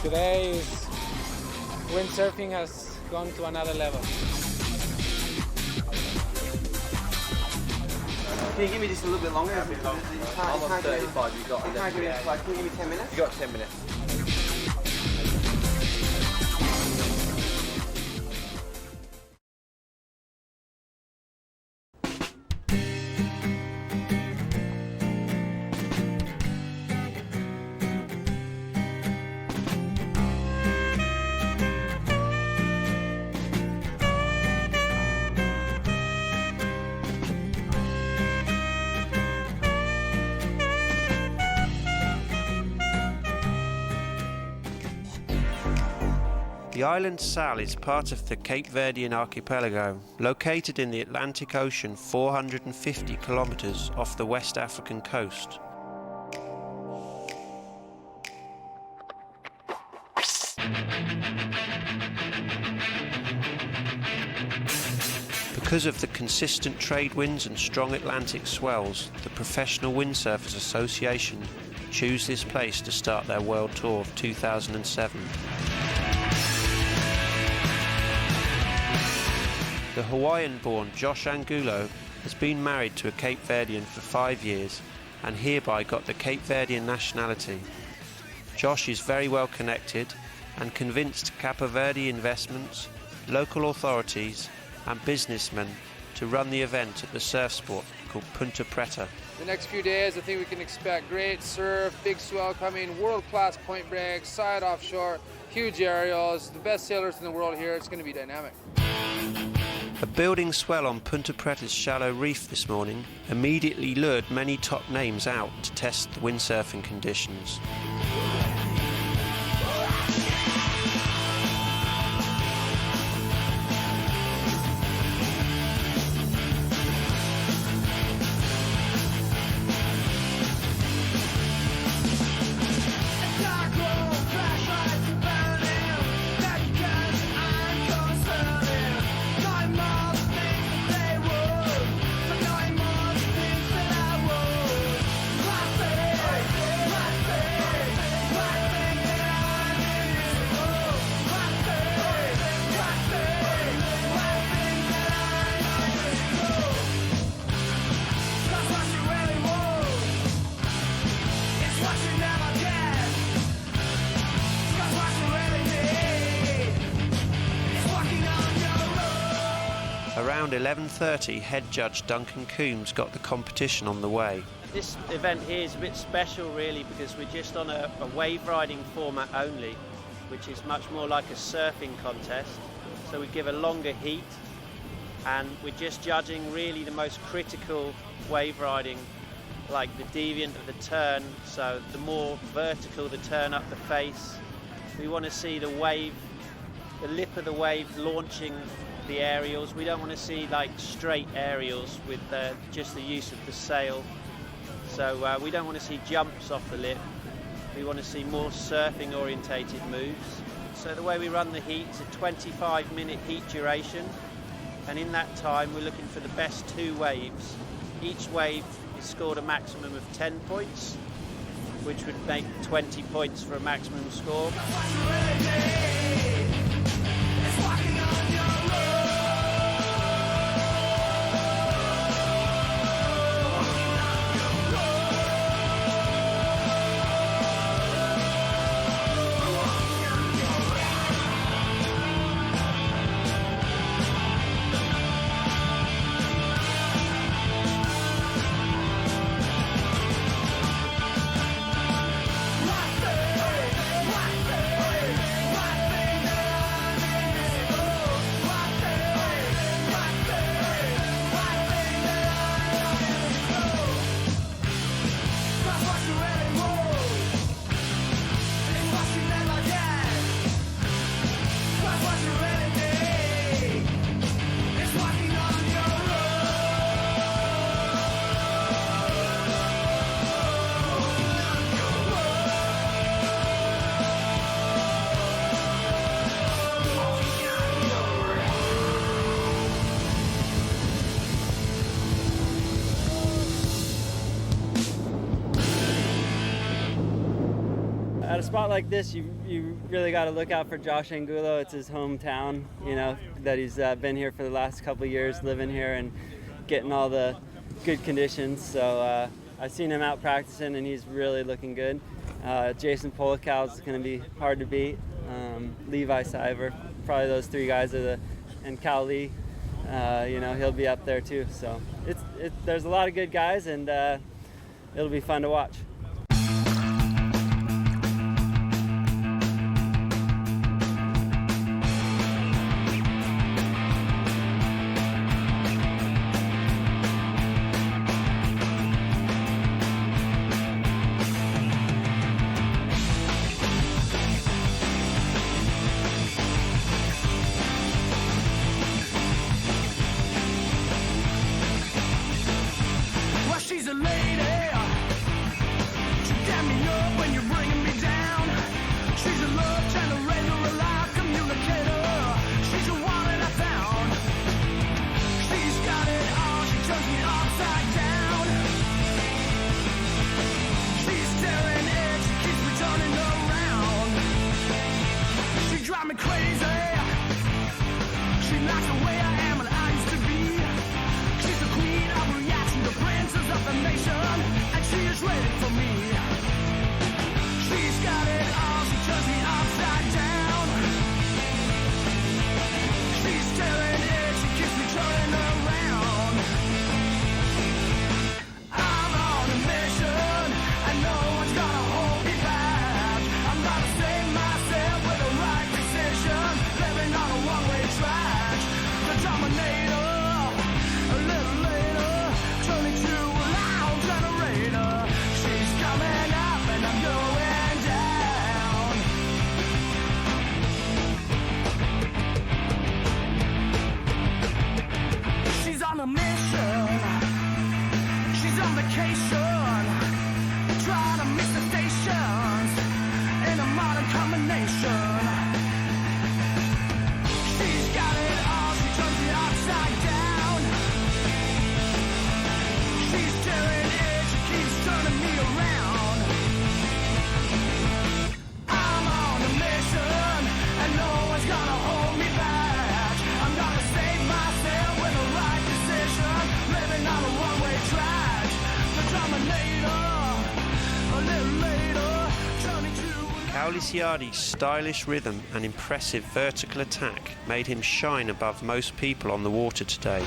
Today windsurfing has gone to another level. Can you give me just a little bit longer? I'm on 35, you got 11 minutes. Can you give me 10 minutes? You got 10 minutes. The island Sal is part of the Cape Verdean archipelago, located in the Atlantic Ocean 450 kilometers off the West African coast. Because of the consistent trade winds and strong Atlantic swells, the Professional Windsurfers Association choose this place to start their world tour of 2007. The Hawaiian-born Josh Angulo has been married to a Cape Verdean for 5 years and hereby got the Cape Verdean nationality. Josh is very well connected and convinced Cabo Verde investments, local authorities and businessmen to run the event at the surf spot called Ponta Preta. The next few days I think we can expect great surf, big swell coming, world-class point breaks, side offshore, huge aerials, the best sailors in the world here. It's going to be dynamic. A building swell on Ponta Preta's shallow reef this morning immediately lured many top names out to test the windsurfing conditions. Around 11:30, head judge Duncan Coombs got the competition on the way. This event here is a bit special really because we're just on a wave riding format only, which is much more like a surfing contest. So we give a longer heat and we're just judging really the most critical wave riding, like the deviant of the turn, so the more vertical the turn up the face. We want to see the wave, the lip of the wave launching the aerials. We don't want to see like straight aerials with just the use of the sail. So we don't want to see jumps off the lip. We want to see more surfing orientated moves. So the way we run the heat is a 25-minute heat duration, and in that time we're looking for the best 2 waves. Each wave is scored a maximum of 10 points, which would make 20 points for a maximum score. at a spot like this, you really got to look out for Josh Angulo. It's his hometown, you know, that he's been here for the last couple of years, living here and getting all the good conditions. So I've seen him out practicing, and he's really looking good. Jason Polikow is going to be hard to beat. Levi Siver, probably those three guys and Cal Lee, you know, he'll be up there too. So there's a lot of good guys, and it'll be fun to watch. She's a lady. She got me up when you're bringing me down. She's a love generator, a live communicator. She's the one that I found. She's got it all. She turns me upside down. She's staring it. She keeps me turning around. She drives me crazy. She likes the way I am and I used to be. She's the queen of reaction, the princess of the nation, and she is ready for me. She's got it all, she turns me upside down. She's staring it, she keeps me turning around. I'm on a mission, and no one's gonna hold me back. I'm gonna save myself with the right decision, living on a one-way track. The Dominator. A little later, turning to a loud generator. She's coming up and I'm going down. She's on a mission. She's on vacation. Trying to mix the stations in a modern combination. She's got it all, she turns me upside down. She's tearing it, she keeps turning me around. I'm on a mission, and no one's gonna hold me back. I'm gonna save myself with the right decision, living on a one-way track. The Dominator, a little later, turning to... Kaulisiadi's stylish rhythm and impressive vertical attack made him shine above most people on the water today.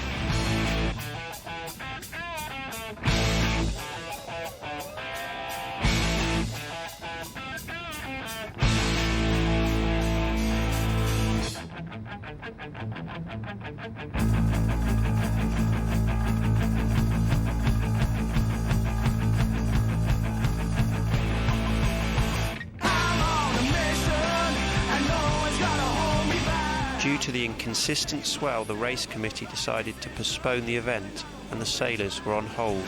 Due to the inconsistent swell, the race committee decided to postpone the event, and the sailors were on hold.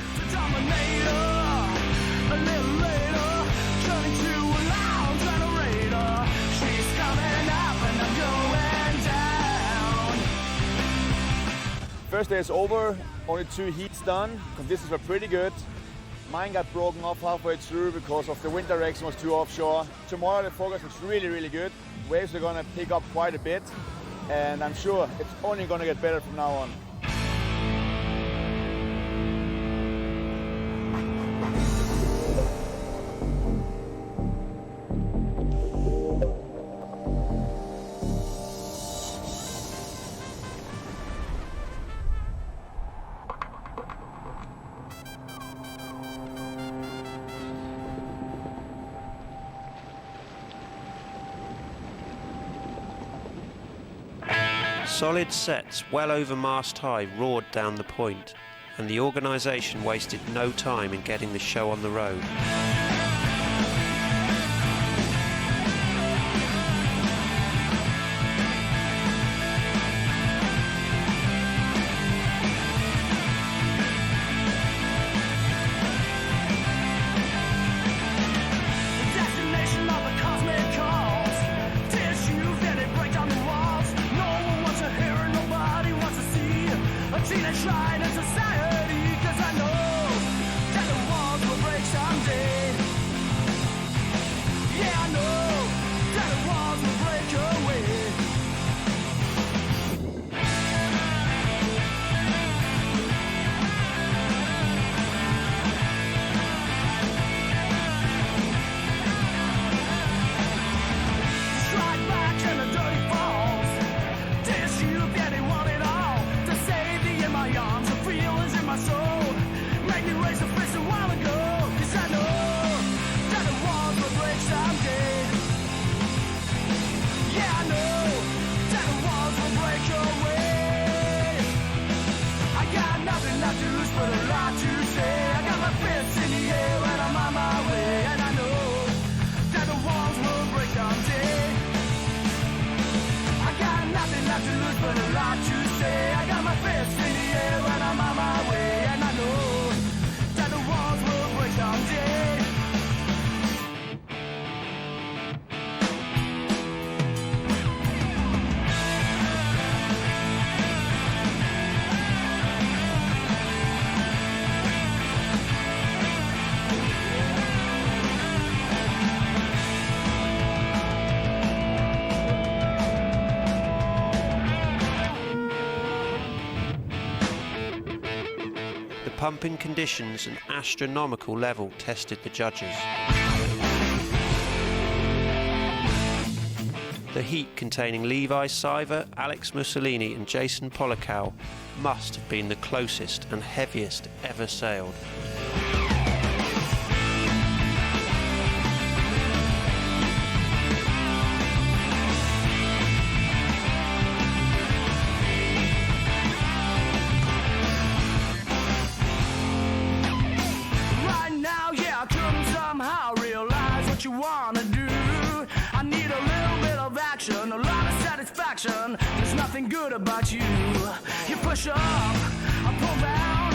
First day is over, only 2 heats done. Conditions were pretty good. Mine got broken off halfway through because of the wind direction was too offshore. Tomorrow the forecast looks really, really good. Waves are going to pick up quite a bit, and I'm sure it's only going to get better from now on. Solid sets well over mast high roared down the point, and the organisation wasted no time in getting the show on the road. Trying in society, 'cause I know that the walls will break someday. have to lose, but a lot to say. I got my fists in the air and I'm on my way, and I know that the walls will break someday. Pumping conditions and astronomical level tested the judges. The heat containing Levi Siver, Alex Mussolini and Jason Polakau must have been the closest and heaviest ever sailed. You wanna do? I need a little bit of action, a lot of satisfaction. There's nothing good about you. You push up, I pull down.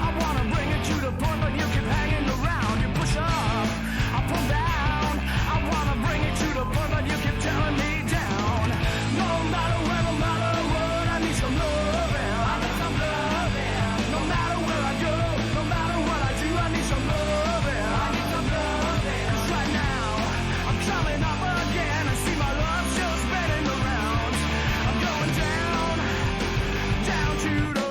I wanna bring it to the point, but you keep hanging around. You push up, I pull down. I wanna bring it to the point, but you keep tearing me down. No matter where, no matter what, I need some loving. I need some loving. No matter where I go, no matter what I do, I need some loving. I need some loving. 'Cause right now I'm coming up again. I see my love still spinning around. I'm going down, down to the.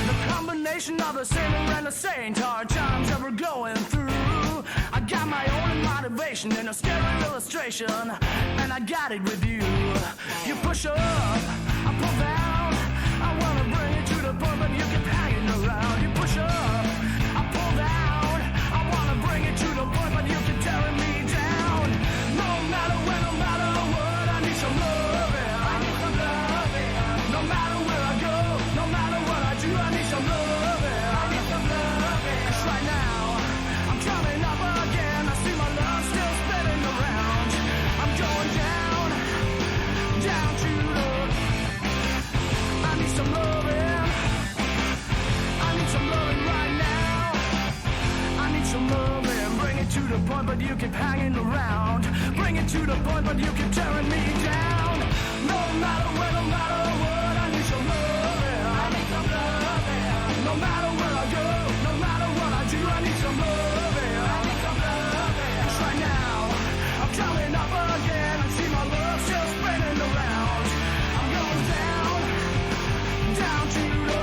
The combination of the sailor and the saint, hard times that we're going through. I got my own motivation in a scary illustration, and I got it with you. You push up, I pull down. I wanna bring it to the point, but you keep hanging around. You push up, I pull down. I wanna bring it to the point, but you keep tearing me down. No matter where, no matter what, I need some loving. I need some loving. No matter where I go, no matter what I do, I need some loving. I need some loving. 'Cause right now I'm coming up again. I see my love still spinning around. I'm going down, down to the. I need some loving. I need some loving right now. I need some loving. Bring it to the point, but you keep hanging around. Bring it to the point, but you keep tearing me down. No matter where, no matter what, I need some loving. I need some loving. No matter where I go, no matter what I do, I need some loving. I need some loving. 'Cause right now I'm coming up again. I see my love still spinning around. I'm going down, down to the.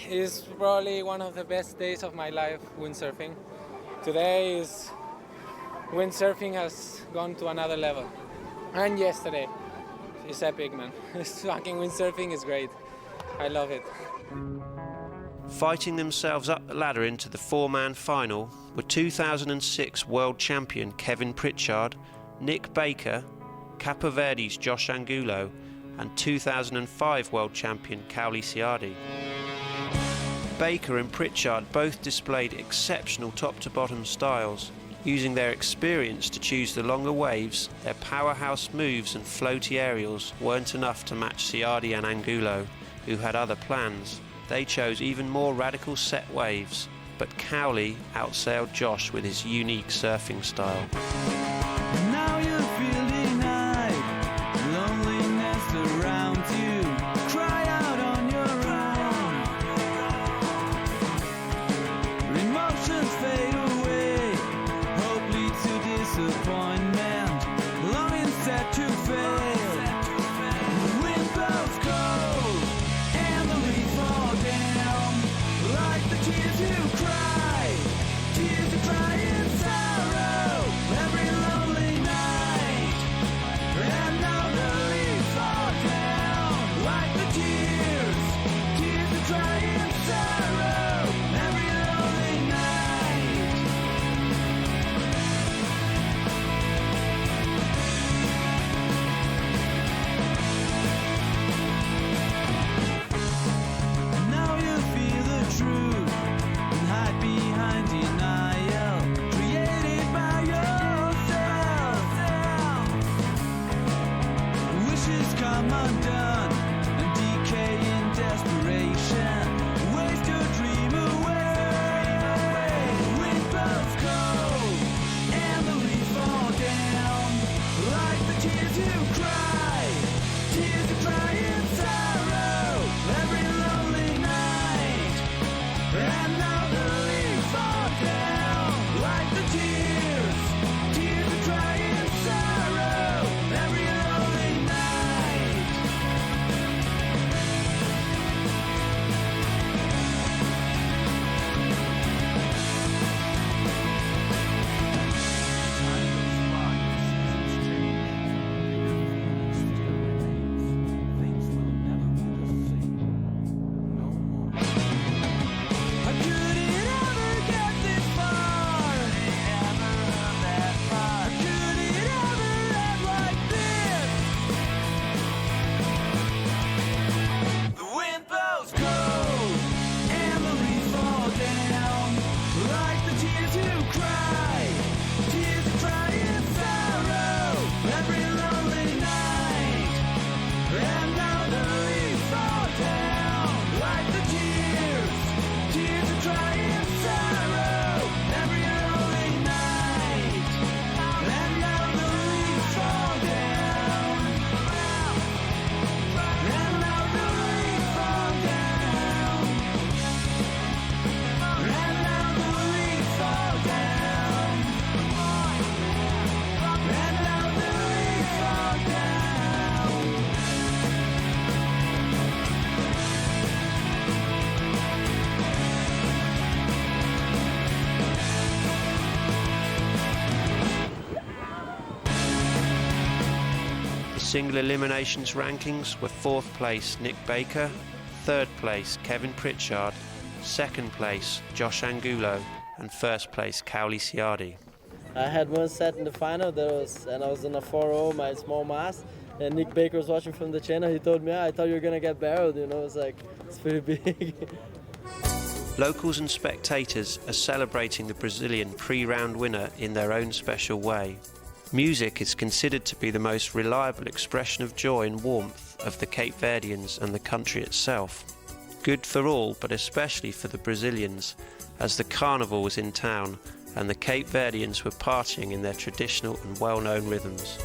It is probably one of the best days of my life windsurfing. Today is windsurfing has gone to another level. And yesterday, it's epic, man. Fucking windsurfing is great. I love it. Fighting themselves up the ladder into the four-man final were 2006 world champion Kevin Pritchard, Nick Baker, Capo Verde's Josh Angulo, and 2005 world champion Cowley Ciardi. Baker and Pritchard both displayed exceptional top-to-bottom styles. Using their experience to choose the longer waves, their powerhouse moves and floaty aerials weren't enough to match Ciardi and Angulo, who had other plans. They chose even more radical set waves, but Cowley outsailed Josh with his unique surfing style. Now you're feeling high, loneliness surrounds you. Cry out on your own. Emotions fade away, hope leads to disappointment. Longing set to fail. The wind blows cold, and the leaves fall down. Like the tears you cry in sorrow. Every Single eliminations rankings were 4th place Nick Baker, 3rd place Kevin Pritchard, 2nd place Josh Angulo, and 1st place Cowley Ciardi. I had one set in the final, and I was on a 4-0, my small mass, and Nick Baker was watching from the channel. He told me, I thought you were gonna get barreled, you know. It's like, it's pretty big. Locals and spectators are celebrating the Brazilian pre-round winner in their own special way. Music is considered to be the most reliable expression of joy and warmth of the Cape Verdeans and the country itself. Good for all, but especially for the Brazilians, as the carnival was in town and the Cape Verdeans were partying in their traditional and well-known rhythms.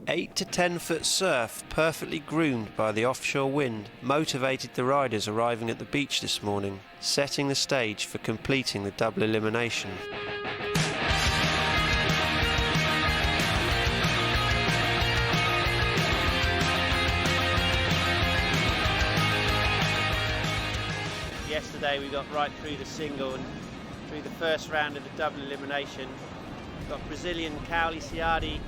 Eight to 10-foot surf, perfectly groomed by the offshore wind, motivated the riders arriving at the beach this morning, setting the stage for completing the double elimination. Yesterday we got right through the single and through the first round of the double elimination. We've got Brazilian Cowley Ciardi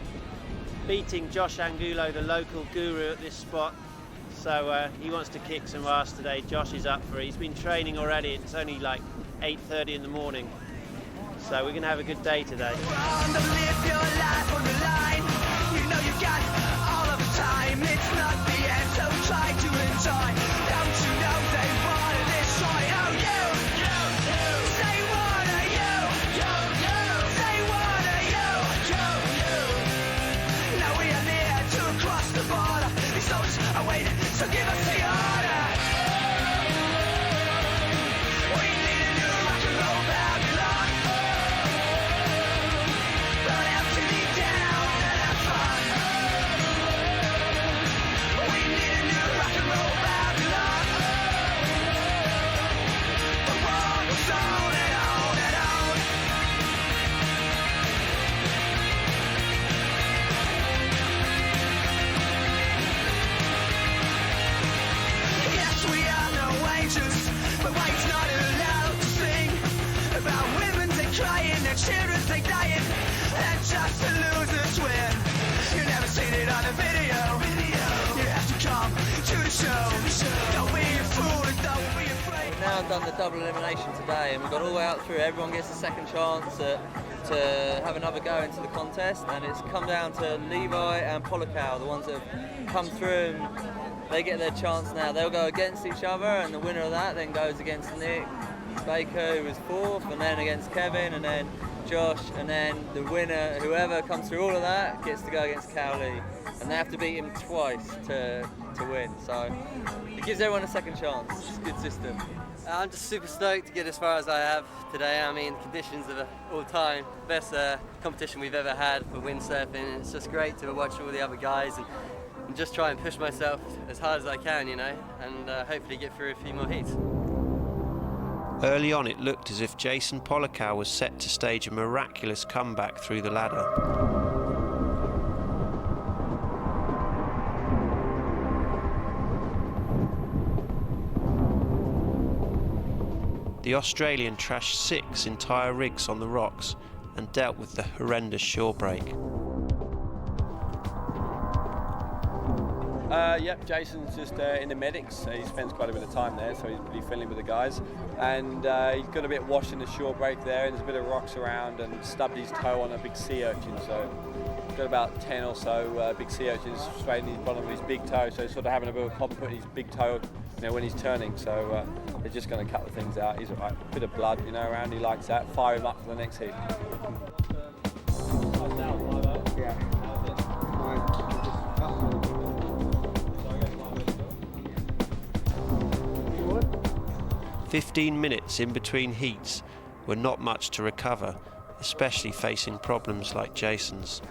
beating Josh Angulo, the local guru at this spot. So he wants to kick some ass today. Josh is up for it. He's been training already. It's only like 8:30 in the morning. So we're going to have a good day today. So give us the order. We need a new rock and roll Babylon. Burn MTV down and have fun. We need a new rock and roll Babylon. The world goes on and on and on. But wife's not allowed to sing about women they crying, their children they dying, and just the losers win. You never seen it on a video. You have to come to the show. Don't be a fool and don't be afraid. We've now done the double elimination today, and we've got all the way out through. Everyone gets a second chance to have another go into the contest, and it's come down to Levi and Polakau, the ones that have come through. And they get their chance now. They'll go against each other, and the winner of that then goes against Nick Baker, who was 4th, and then against Kevin, and then Josh, and then the winner, whoever comes through all of that, gets to go against Cowley, and they have to beat him twice to win. So it gives everyone a second chance. It's a good system. I'm just super stoked to get as far as I have today. I mean, the conditions are all time best competition we've ever had for windsurfing. It's just great to watch all the other guys and just try and push myself as hard as I can, you know, and hopefully get through a few more heats. Early on it looked as if Jason Polakau was set to stage a miraculous comeback through the ladder. The Australian trashed 6 entire rigs on the rocks and dealt with the horrendous shore break. Yep, Jason's just in the medics. He spends quite a bit of time there, so he's pretty friendly with the guys. And he's got a bit washed in the shore break there, and there's a bit of rocks around, and stubbed his toe on a big sea urchin. So he's got about 10 or so big sea urchins straight in his bottom of his big toe. So he's sort of having a bit of a problem putting his big toe, you know, when he's turning. So they're just going to cut the things out. He's all right. A bit of blood, you know, around. He likes that. Fire him up for the next heat. Yeah. 15 minutes in between heats were not much to recover, especially facing problems like Jason's.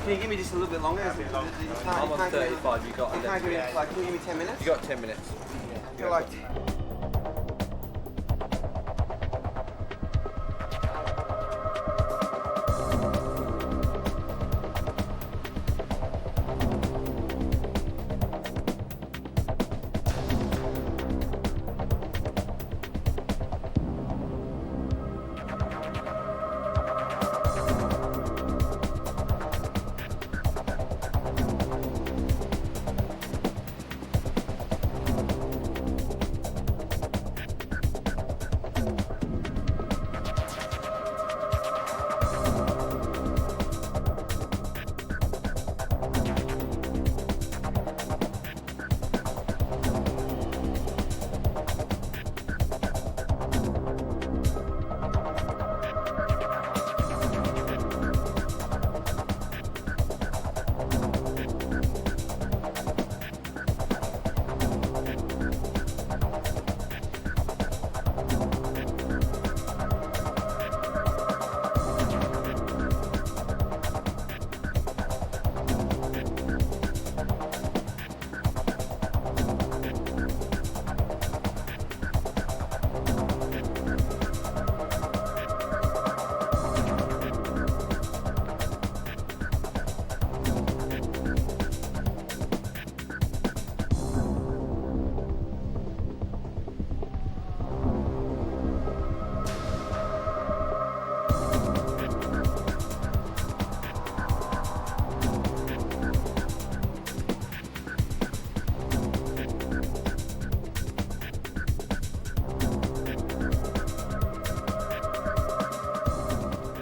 Can you give me just a little bit longer? I'm on 35, you got 11. Can you give me 10 minutes? You got 10 minutes. I feel like...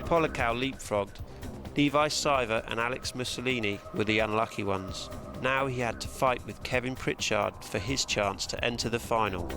Policao leapfrogged. Levi Siver and Alex Mussolini were the unlucky ones. Now he had to fight with Kevin Pritchard for his chance to enter the final.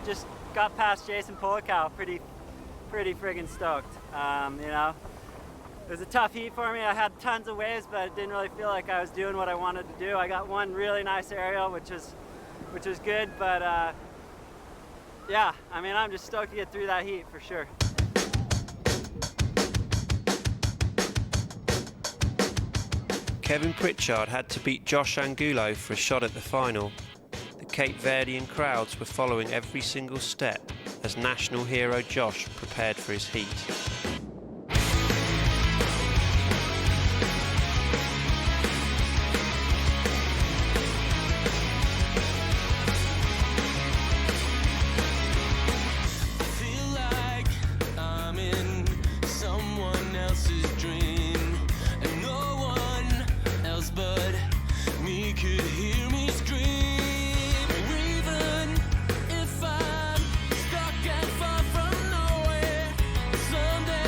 Just got past Jason Policao, pretty friggin' stoked. You know, it was a tough heat for me. I had tons of waves, but it didn't really feel like I was doing what I wanted to do. I got one really nice aerial, which was good, but yeah, I mean, I'm just stoked to get through that heat for sure. Kevin Pritchard had to beat Josh Angulo for a shot at the final. The Cape Verdean crowds were following every single step as national hero Josh prepared for his heat. Someday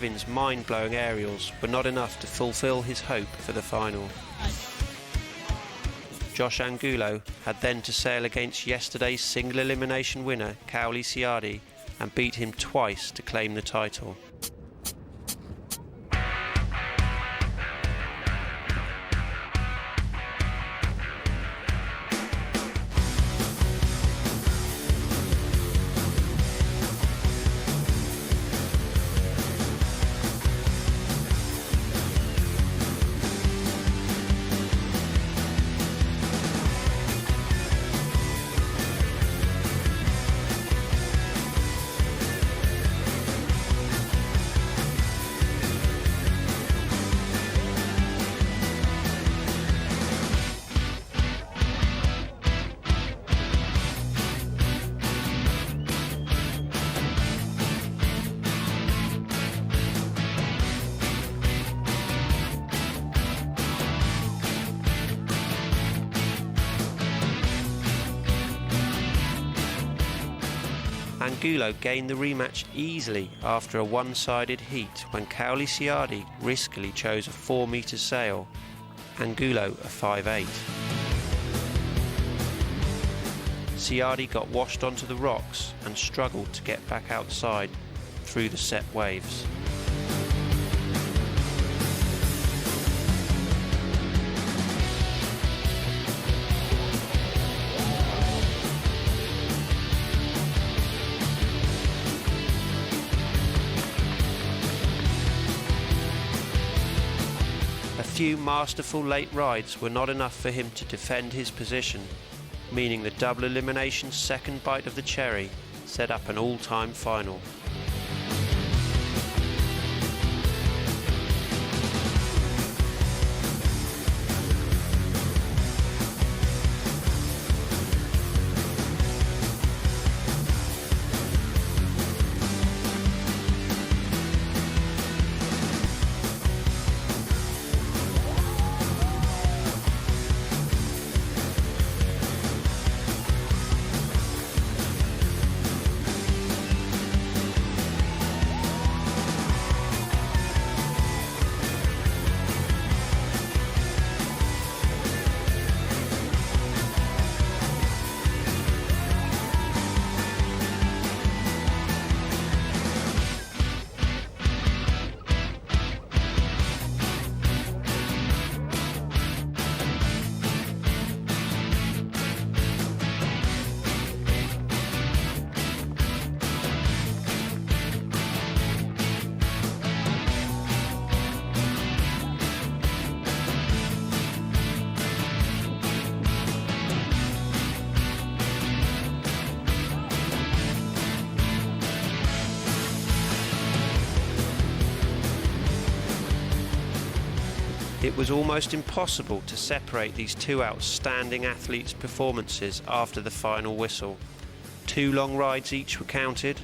Kevin's mind-blowing aerials were not enough to fulfil his hope for the final. Josh Angulo had then to sail against yesterday's single elimination winner, Cowley Ciardi, and beat him twice to claim the title. Angulo gained the rematch easily after a one-sided heat when Cowley Ciardi riskily chose a 4-metre sail, Angulo a 5.8. Ciardi got washed onto the rocks and struggled to get back outside through the set waves. A few masterful late rides were not enough for him to defend his position, meaning the double elimination second bite of the cherry set up an all-time final. It was almost impossible to separate these two outstanding athletes' performances after the final whistle. 2 long rides each were counted.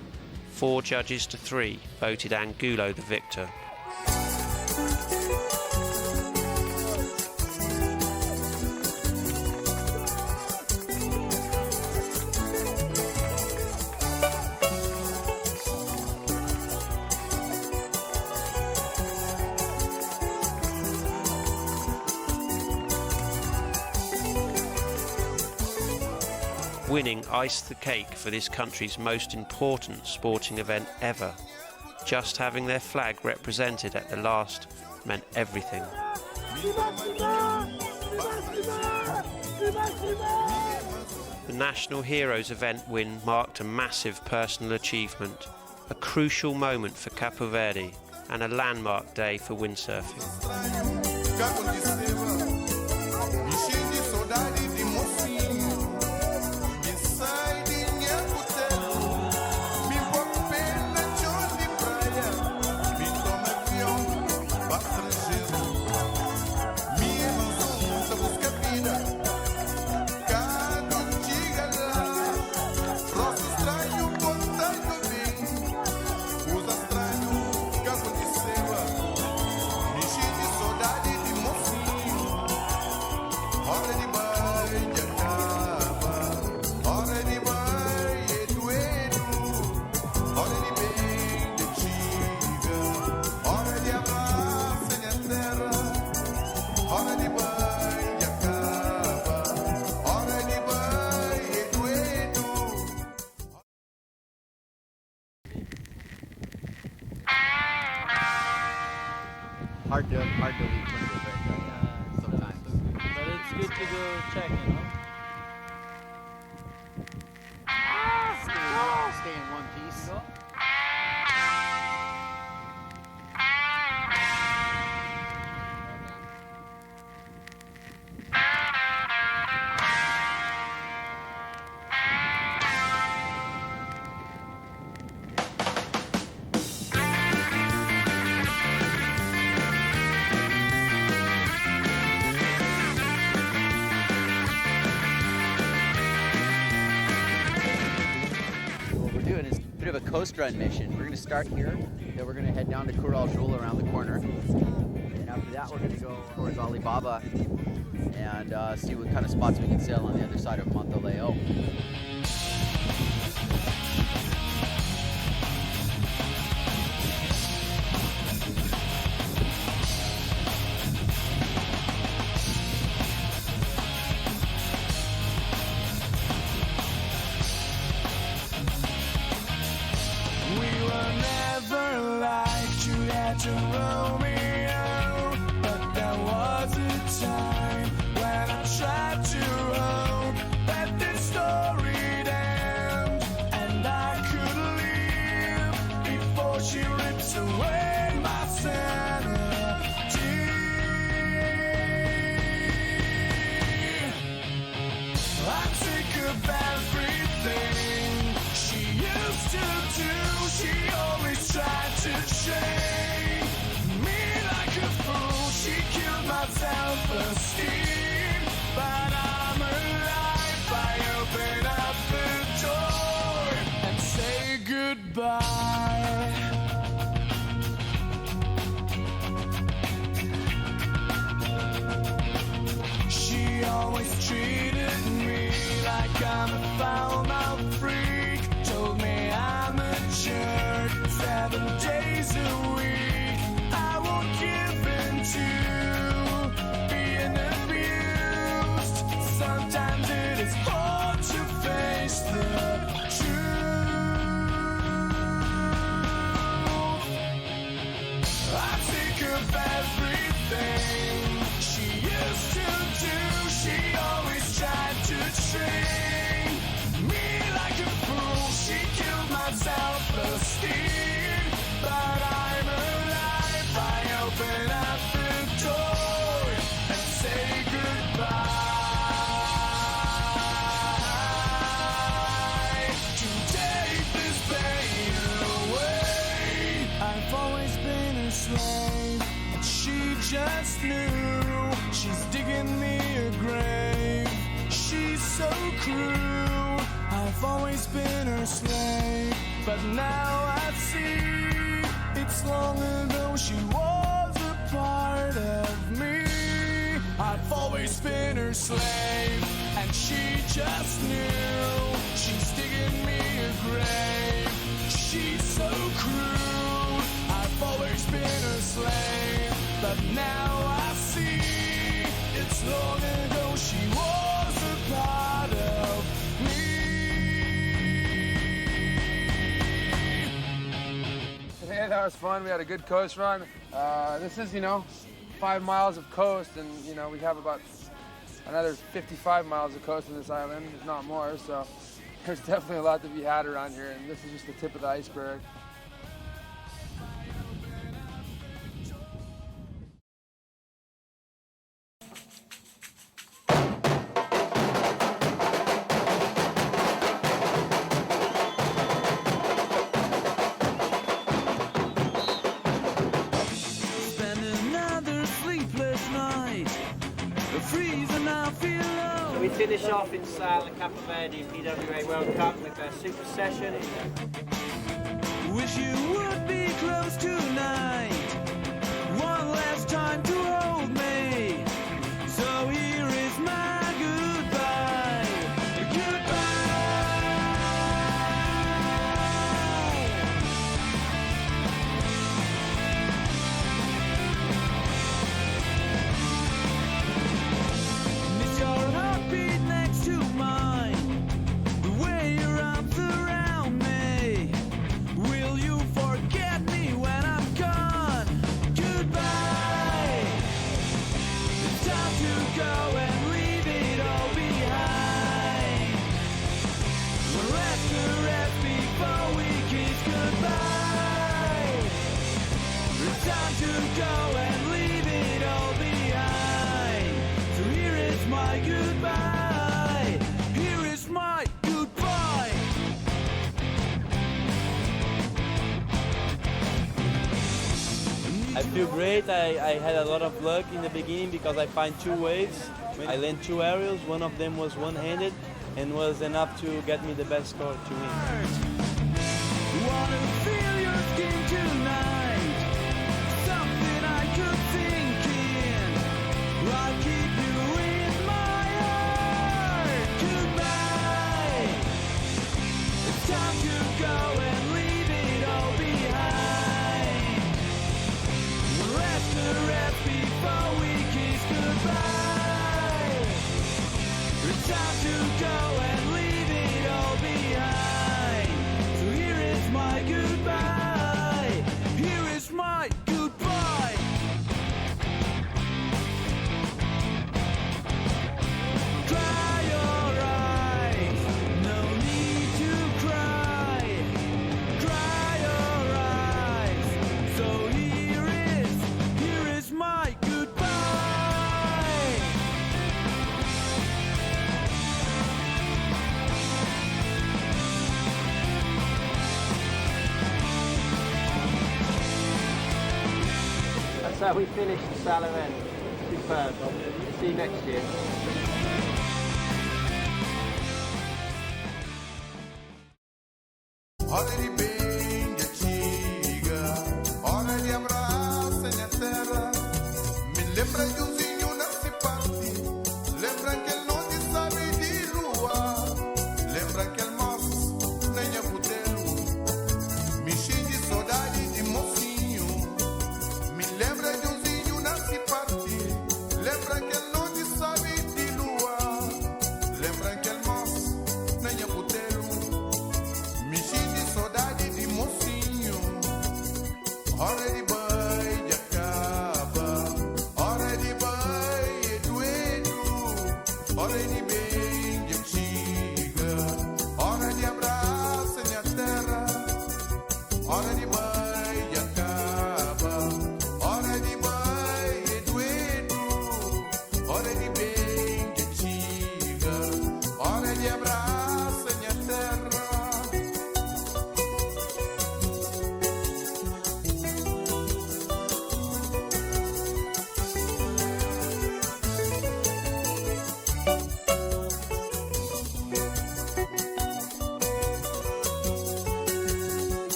4 judges to 3 voted Angulo the victor. Winning iced the cake for this country's most important sporting event ever. Just having their flag represented at the last meant everything. The National Heroes event win marked a massive personal achievement, a crucial moment for Cabo Verde, and a landmark day for windsurfing. hard to leave Ponta Preta, sometimes. But it's good to go check, you know. Stay in one piece. Of a coast run mission. We're going to start here, then we're going to head down to Coral Jewel around the corner, and after that we're going to go towards Alibaba and see what kind of spots we can sail on the other side of Montoleo. To Romeo, but there was a time when I tried to hope that this story'd end, and I could leave before she rips away my sanity. I'm sick of everything she used to do. She always tried to change. Self-esteem, but I'm alive. I open up the door and say goodbye. She always treated me like I'm a foul-mouthed freak. Told me I'm a jerk 7 days a week. I won't give in to sometimes it is hard to face the truth. I'm sick of everything she used to do. She always tried to train me like a fool. She killed my self-esteem, but I'm alive. I open up the door and say goodbye. And she just knew she's digging me a grave. She's so cruel. I've always been her slave, but now I see it's long ago she was a part of me. I've always been her slave, and she just knew she's digging me a grave. She's so cruel. I've always been a slave, but now I see it's long ago she was a part of me. Hey, that was fun. We had a good coast run. This is, 5 miles of coast, and, we have about another 55 miles of coast on this island, if not more, so there's definitely a lot to be had around here, and this is just the tip of the iceberg. So we finish off in the Cabo Verde PWA World Cup with a super session. Wish you would be close tonight. One last time to hold me. So here is my goodbye. Goodbye. Miss your heartbeat next to mine. The way your arms around me. Will you forget me when I'm gone? feel great. I had a lot of luck in the beginning because I find 2 waves. I landed 2 aerials. One of them was one-handed and was enough to get me the best score to win. Wanna feel your skin tonight. Something I could think in. I'll keep you in my heart. Goodbye. It's time to go and leave it all behind. One last caress before we kiss goodbye. It's time to go and leave it all behind. So here is my goodbye. Here is my goodbye. Dry your eyes, no need to cry. Dry your eyes. So here is my goodbye. That's how we finished the Sal event. Superb. See you next year. Hora di bem antiga, hora de abraço na terra, me lembra do